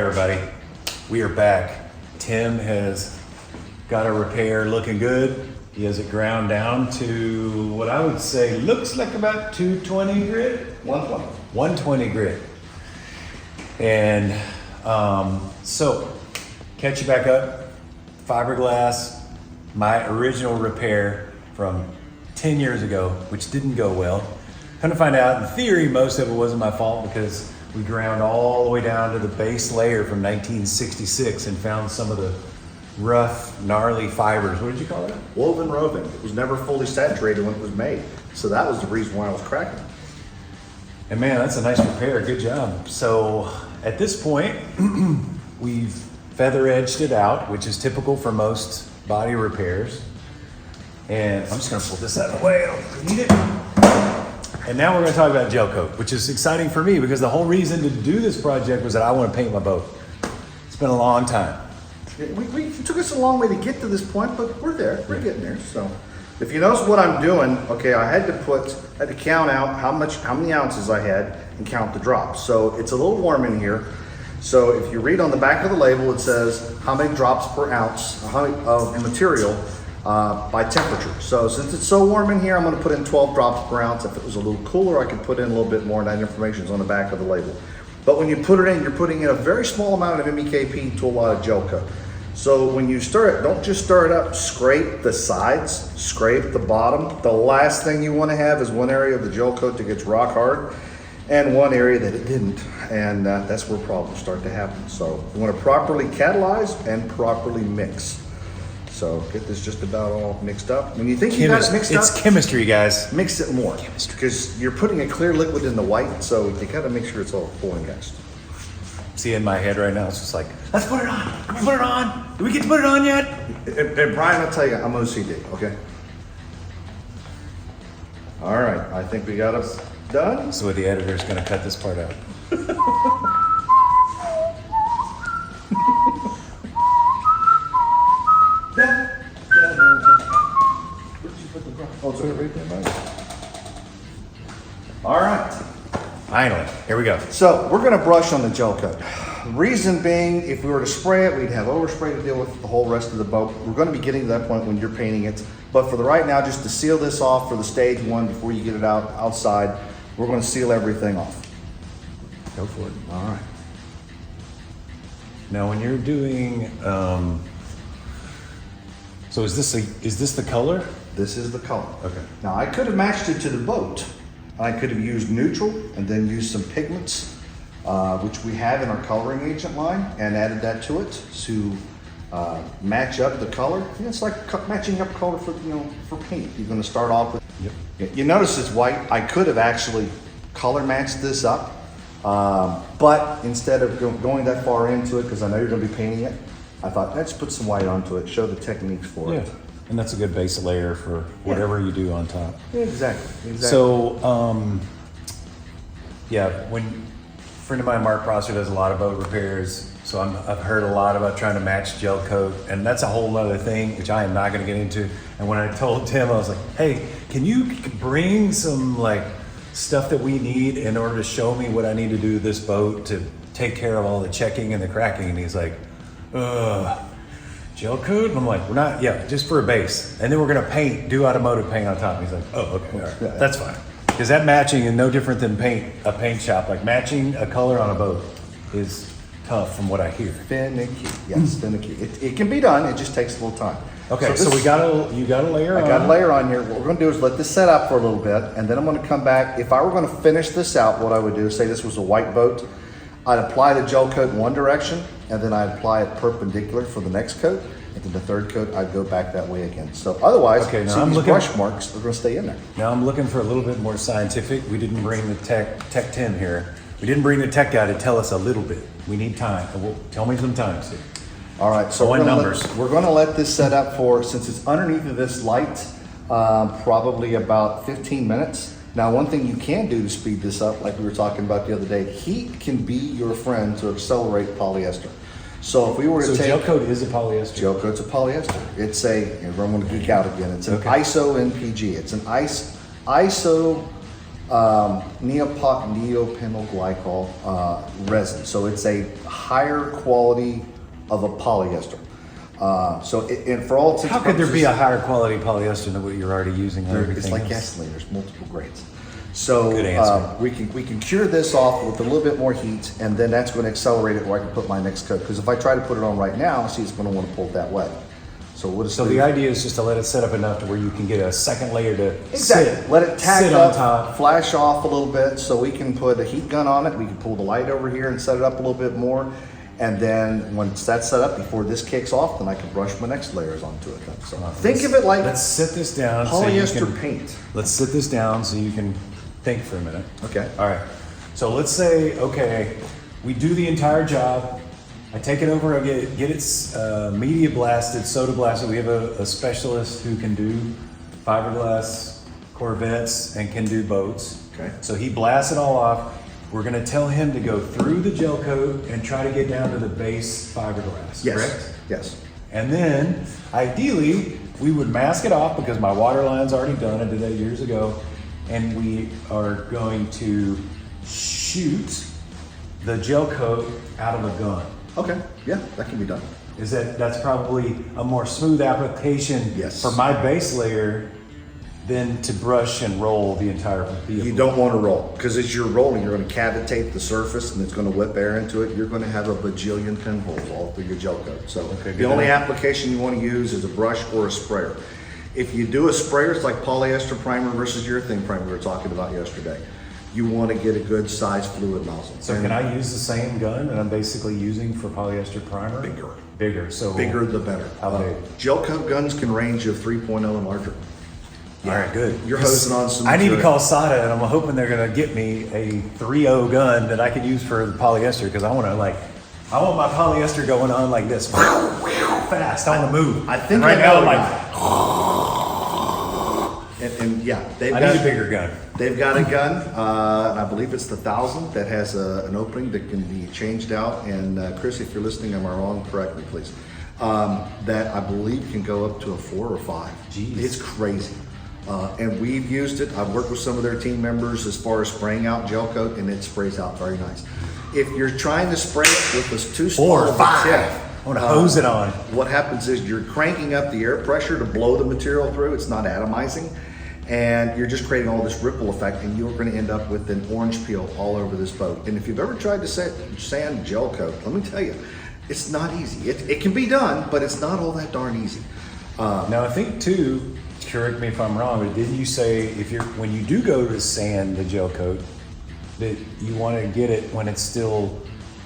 everybody, we are back. Tim has got a repair looking good. He has it ground down to what I would say looks like about 220 grit. 120. 120 grit. And so, catch you back up. Fiberglass, my original repair from 10 years ago, which didn't go well. Come to find out, in theory, most of it wasn't my fault because we ground all the way down to the base layer from 1966 and found some of the rough, gnarly fibers. What did you call it? Woven roving. It was never fully saturated when it was made. So that was the reason why I was cracking. And man, that's a nice repair. Good job. So at this point, we've feather edged it out, which is typical for most body repairs. And I'm just gonna pull this out of the way. I don't need it. And now we're gonna talk about gel coat, which is exciting for me because the whole reason to do this project was that I want to paint my boat. It's been a long time. It took us a long way to get to this point, but we're there. We're getting there. So, if you notice what I'm doing, okay, I had to count out how many ounces I had and count the drops. So it's a little warm in here. So if you read on the back of the label, it says how many drops per ounce of material by temperature. So since it's so warm in here, I'm going to put in 12 drops per ounce. If it was a little cooler, I could put in a little bit more, and that information is on the back of the label. But when you put it in, you're putting in a very small amount of MEKP to a lot of gel coat. So when you stir it, don't just stir it up, scrape the sides, scrape the bottom. The last thing you want to have is one area of the gel coat that gets rock hard and one area that it didn't. And that's where problems start to happen. So you want to properly catalyze and properly mix. So get this just about all mixed up. When you think you got it mixed up, it's chemistry, guys. mix it more. Chemistry. Because you're putting a clear liquid in the white, so you gotta make sure it's all full and mixed. See, in my head right now, it's just like, let's put it on. Can we put it on? Do we get to put it on yet? And Brian, I'll tell you, I'm OCD, okay? All right, I think we got us done. So the editor's gonna cut this part out. Oh, it's right there, Mike. All right. Finally, here we go. So we're gonna brush on the gel coat. Reason being, if we were to spray it, we'd have overspray to deal with the whole rest of the boat. We're gonna be getting to that point when you're painting it. But for the right now, just to seal this off for the stage one before you get it outside, we're gonna seal everything off. Go for it. All right. Now, when you're doing, so is this the color? This is the color. Okay. Now I could have matched it to the boat. I could have used neutral and then used some pigments, which we have in our coloring agent line, and added that to it to match up the color. You know, it's like matching up color for paint. You're going to start off with. Yep. You notice it's white. I could have actually color matched this up, but instead of going that far into it, because I know you're going to be painting it, I thought let's put some white onto it, show the techniques for it. And that's a good base layer for whatever you do on top. Yeah, exactly. So, when a friend of mine, Mark Prosser, does a lot of boat repairs. So I've heard a lot about trying to match gel coat, and that's a whole other thing, which I am not going to get into. And when I told Tim, I was like, hey, can you bring some stuff that we need in order to show me what I need to do to this boat to take care of all the checking and the cracking? And he's like, gel coat? And I'm like, we're not, just for a base. And then we're gonna do automotive paint on top. And he's like, oh, okay, all right, that's fine. Because that matching is no different than a paint shop. Like matching a color on a boat is tough from what I hear. Finicky, yes, finicky. It can be done, it just takes a little time. Okay, so you got a layer on. I got a layer on here. What we're gonna do is let this set up for a little bit, and then I'm gonna come back. If I were gonna finish this out, what I would do is say this was a white boat, I'd apply the gel coat in one direction, and then I'd apply it perpendicular for the next coat, and then the third coat, I'd go back that way again. So otherwise, these brush marks are gonna stay in there. Now I'm looking for a little bit more scientific. We didn't bring the tech Tim here. We didn't bring the tech guy to tell us a little bit. We need time. Tell me some time, Steve. All right, so we're gonna let this set up for, since it's underneath of this light, probably about 15 minutes. Now, one thing you can do to speed this up, like we were talking about the other day, heat can be your friend to accelerate polyester. So if we were to take... gel coat is a polyester? Gel coat's a polyester. It's I'm gonna geek out again. It's an ISO NPG. It's an ISO neopentyl glycol resin. So it's a higher quality of a polyester. And for all intents How and could there be a purposes, higher quality polyester than what you're already using on everything it's like else? gasoline. There's multiple grades. So Good answer. we can cure this off with a little bit more heat, and then that's going to accelerate it where I can put my next coat. Because if I try to put it on right now, see, it's going to want to pull it that way. So what is So the idea is just to let it set up enough to where you can get a second layer to Exactly. sit, Let it tack sit up, on top. flash off a little bit, so we can put a heat gun on it. We can pull the light over here and set it up a little bit more. And then once that's set up, before this kicks off, then I can brush my next layers onto it. Then. So think of it like Let's sit this down. so you polyester can- paint. Let's sit this down so you can think for a minute. Okay. All right. So let's say, okay, we do the entire job. I take it over, I get it media blasted, soda blasted. We have a specialist who can do fiberglass Corvettes and can do boats. Okay. So he blasts it all off. We're gonna tell him to go through the gel coat and try to get down to the base fiberglass, Yes. correct? Yes. And then, ideally, we would mask it off because my water line's already done. I did that years ago. And we are going to shoot the gel coat out of a gun. Okay. Yeah, that can be done. That's probably a more smooth application Yes. for my base layer than to brush and roll the entire vehicle. You don't want to roll, because as you're rolling, you're going to cavitate the surface and it's going to whip air into it. You're going to have a bajillion pinholes all through your gel coat. So Okay, the good only to know. application you want to use is a brush or a sprayer. If you do a sprayer, it's like polyester primer versus urethane primer we were talking about yesterday. You want to get a good size fluid nozzle. So can I use the same gun that I'm basically using for polyester primer? Bigger. Bigger, so. Bigger the better. How big? Gel coat guns can range of 3.0 and larger. All right, good. You're hosing on some. I need to good- call SATA, and I'm hoping they're gonna get me a 3.0 gun that I could use for the polyester because I want my polyester going on like this, fast. I want to move. I think And right I now know I'm a like, And yeah, they've I got need a bigger gun. They've got a gun, and I believe it's the 1000 that has an opening that can be changed out. And Chris, if you're listening, am I wrong? Correct me, please. That I believe can go up to a 4 or 5. Jeez. It's crazy. And we've used it. I've worked with some of their team members as far as spraying out gel coat, and it sprays out very nice. If you're trying to spray it with this too small 4 or of a 5. tip, I want to hose it on. what happens is you're cranking up the air pressure to blow the material through. It's not atomizing. And you're just creating all this ripple effect, and you're going to end up with an orange peel all over this boat. And if you've ever tried to sand gel coat, let me tell you, it's not easy. It can be done, but it's not all that darn easy. Now I think too, correct me if I'm wrong, but didn't you say when you do go to sand the gel coat, that you want to get it when it's still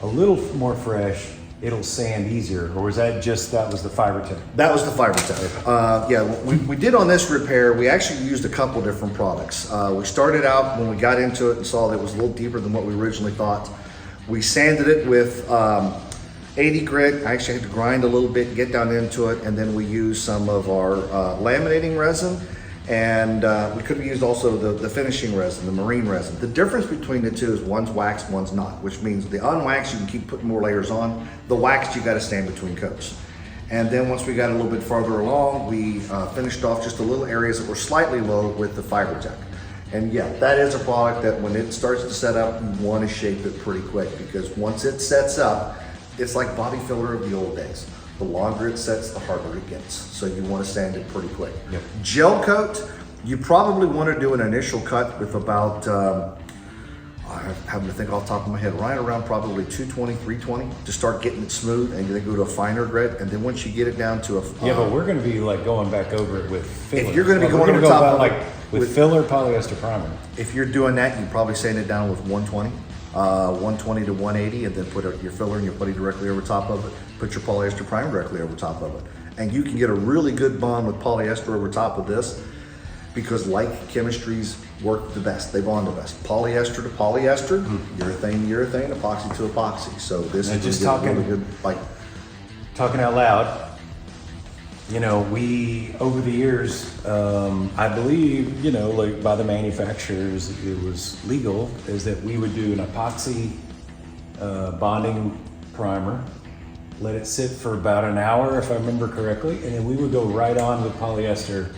a little more fresh, it'll sand easier, or was that was the fiber tip? That was the fiber tip. Yeah, we did on this repair, we actually used a couple different products. We started out when we got into it and saw that it was a little deeper than what we originally thought. We sanded it with 80 grit. I actually had to grind a little bit, get down into it, and then we used some of our laminating resin, and we could have used also the finishing resin, the marine resin. The difference between the two is one's waxed, one's not, which means the unwaxed you can keep putting more layers on. The waxed you got to stand between coats. And then once we got a little bit farther along, we finished off just the little areas that were slightly low with the FiberTech. And yeah, that is a product that when it starts to set up, you want to shape it pretty quick, because once it sets up, it's like body filler of the old days. The longer it sets, the harder it gets. So you want to sand it pretty quick. Yep. Gel coat, you probably want to do an initial cut with about, I happen to think off the top of my head, right around probably 220, 320 to start getting it smooth, and then go to a finer grit. And then once you get it down to a Yeah, but we're going to be like going back over it with filler. If you're gonna be We're going gonna over top about of it like with with- filler polyester primer. if you're doing that, you probably sand it down with 120. 120 to 180, and then put your filler and your putty directly over top of it. Put your polyester primer directly over top of it. And you can get a really good bond with polyester over top of this, because like chemistries work the best. They bond the best. Polyester to polyester, urethane to urethane, epoxy to epoxy. So this And is just gonna get a talking- really good, like, Talking out loud, you know, we, over the years, I believe, you know, like by the manufacturers, it was legal, is that we would do an epoxy bonding primer, let it sit for about an hour, if I remember correctly, and then we would go right on with polyester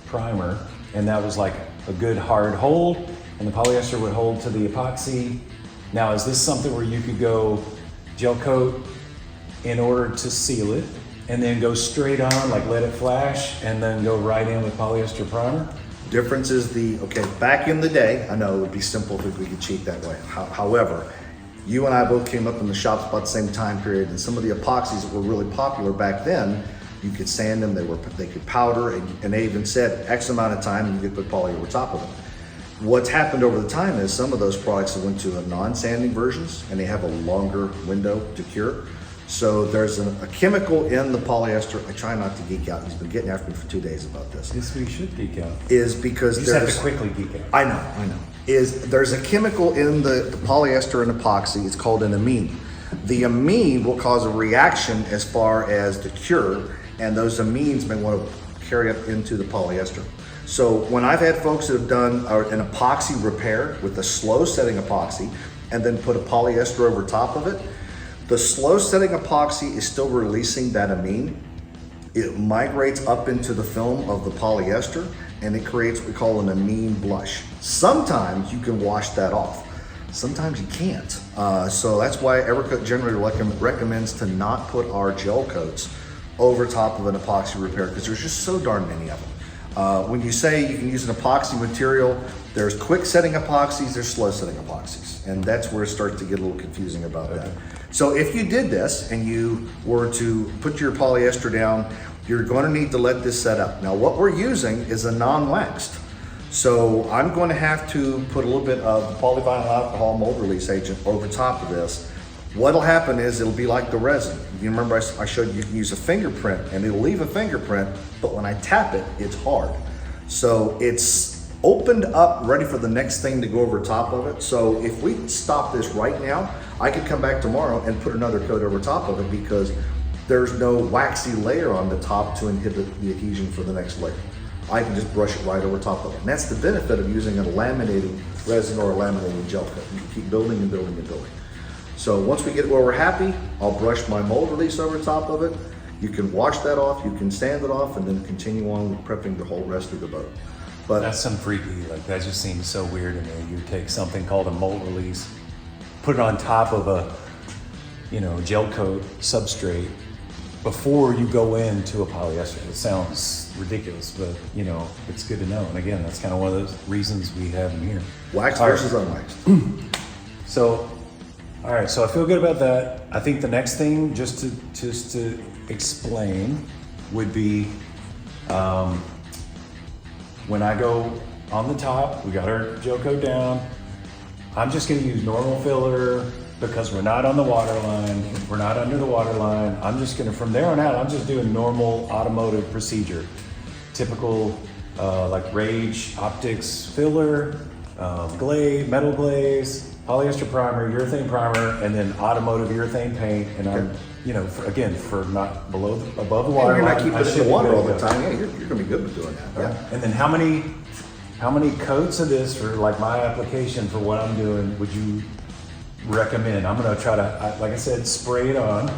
primer, and that was like a good hard hold, and the polyester would hold to the epoxy. Now, is this something where you could go gel coat in order to seal it, and then go straight on, like let it flash, and then go right in with polyester primer? Difference is back in the day, I know it would be simple if we could cheat that way. However, you and I both came up in the shops about the same time period, and some of the epoxies that were really popular back then, you could sand them, they could powder, and they even said X amount of time and you could put poly over top of them. What's happened over the time is some of those products have went to a non-sanding versions, and they have a longer window to cure. So there's a chemical in the polyester. I try not to geek out. He's been getting after me for 2 days about this. Yes, we should geek out. Is because you just have to quickly geek out. I know. There's a chemical in the polyester and epoxy. It's called an amine. The amine will cause a reaction as far as the cure, and those amines may want to carry up into the polyester. So when I've had folks that have done an epoxy repair with a slow setting epoxy and then put a polyester over top of it, the slow setting epoxy is still releasing that amine. It migrates up into the film of the polyester, and it creates what we call an amine blush. Sometimes you can wash that off. Sometimes you can't. So that's why Evercoat generally recommends to not put our gel coats over top of an epoxy repair, because there's just so darn many of them. When you say you can use an epoxy material, there's quick setting epoxies, there's slow setting epoxies. And that's where it starts to get a little confusing about that. So if you did this and you were to put your polyester down, you're going to need to let this set up. Now what we're using is a non-waxed. So I'm going to have to put a little bit of polyvinyl alcohol mold release agent over top of this. What'll happen is it'll be like the resin. You remember I showed you can use a fingerprint and it'll leave a fingerprint, but when I tap it, it's hard. So it's opened up, ready for the next thing to go over top of it. So if we stop this right now, I could come back tomorrow and put another coat over top of it, because there's no waxy layer on the top to inhibit the adhesion for the next layer. I can just brush it right over top of it. And that's the benefit of using a laminating resin or a laminating gel coat. You can keep building and building and building. So once we get where we're happy, I'll brush my mold release over top of it. You can wash that off, you can sand it off, and then continue on with prepping the whole rest of the boat. But that's some freaky, like that just seems so weird to me. You take something called a mold release, put it on top of a, gel coat substrate before you go into a polyester. It sounds ridiculous, but it's good to know. And again, that's kind of one of those reasons we have them here. waxed versus unwaxed. So, all right, so I feel good about that. I think the next thing, just to explain, would be when I go on the top, we got our gel coat down. I'm just gonna use normal filler because we're not on the water line. We're not under the water line. I'm just gonna, from there on out, I'm just doing normal automotive procedure. Typical like Rage Optics filler, metal glaze, polyester primer, urethane primer, and then automotive urethane paint. And I'm, for not above the water line. You're not keeping it in the water all the time. Yeah, you're gonna be good with doing that. Yeah. And then how many coats of this for like my application for what I'm doing would you recommend? I'm gonna try to, like I said, spray it on.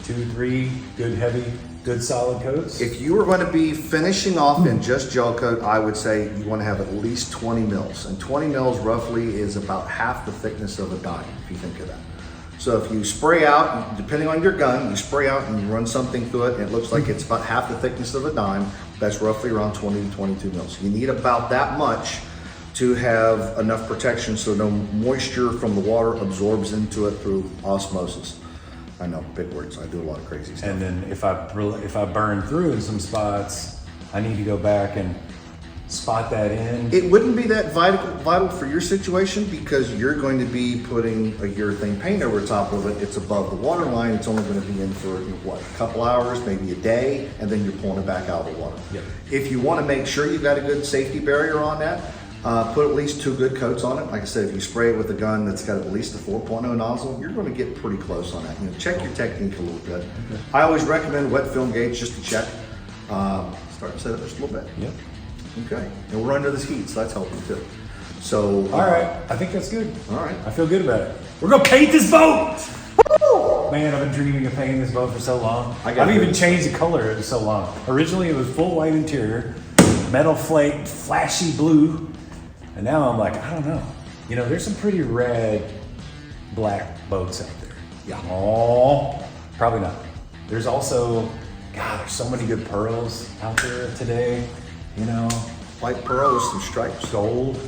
2, 3 good heavy, good solid coats. If you were going to be finishing off in just gel coat, I would say you want to have at least 20 mils. And 20 mils roughly is about half the thickness of a dime, if you think of that. So if you spray out, depending on your gun, you spray out and you run something through it, and it looks like it's about half the thickness of a dime, that's roughly around 20 to 22 mils. You need about that much to have enough protection so no moisture from the water absorbs into it through osmosis. I know, big words. I do a lot of crazy stuff. And then if I burn through in some spots, I need to go back and spot that in. It wouldn't be that vital for your situation, because you're going to be putting a urethane paint over top of it. It's above the water line. It's only going to be in for a couple hours, maybe a day, and then you're pulling it back out of the water. Yep. If you want to make sure you've got a good safety barrier on that, put at least 2 good coats on it. Like I said, if you spray it with a gun that's got at least a 4.0 nozzle, you're going to get pretty close on that. Check your technique a little bit. Okay. I always recommend wet film gauge just to check. Start to set it just a little bit. Yep. Okay, and we're under this heat, so that's helping too. So, all right, I think that's good. All right, I feel good about it. We're gonna paint this boat. Woo! Man, I've been dreaming of painting this boat for so long. I've even changed the color of it so long. Originally, it was full white interior, metal flake, flashy blue. And now I'm like, I don't know. You know, there's some pretty red, black boats out there. Yeah. Oh, probably not. There's also, God, there's so many good pearls out there today. You know, White pearl with some stripes. gold.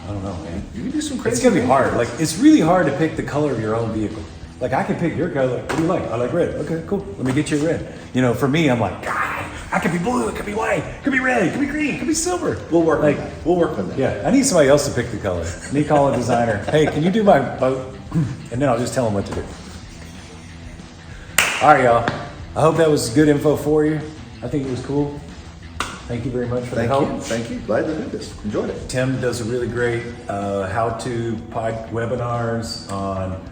I don't know, man. You can do some crazy It's gonna be things. hard. Like, it's really hard to pick the color of your own vehicle. Like, I can pick your color. What do you like? I like red. Okay, cool. Let me get you red. You know, for me, I'm like, God, I could be blue. It could be white. It could be red. It could be green. It could be silver. We'll work like, on that. We'll work on that. Yeah, I need somebody else to pick the color. I need to call a designer. Hey, can you do my boat? And then I'll just tell them what to do. All right, y'all. I hope that was good info for you. I think it was cool. Thank you very much for the Thank help. you. Thank you. Glad to do this. Enjoyed it. Tim does a really great how-to webinars on,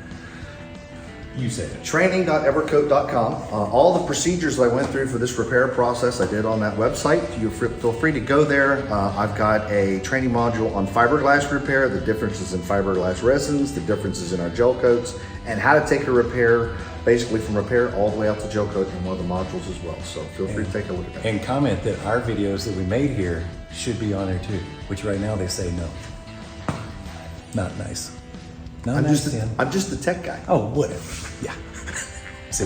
you say it. Training.evercoat.com. All the procedures I went through for this repair process I did on that website. You feel free to go there. I've got a training module on fiberglass repair, the differences in fiberglass resins, the differences in our gel coats, and how to take a repair basically from repair all the way out to gel coat in one of the modules as well. So feel free to take a look at that. And comment that our videos that we made here should be on there too, which right now they say no. Not nice. Not nice, Tim. I'm just the tech guy. Oh, whatever. Yeah. See.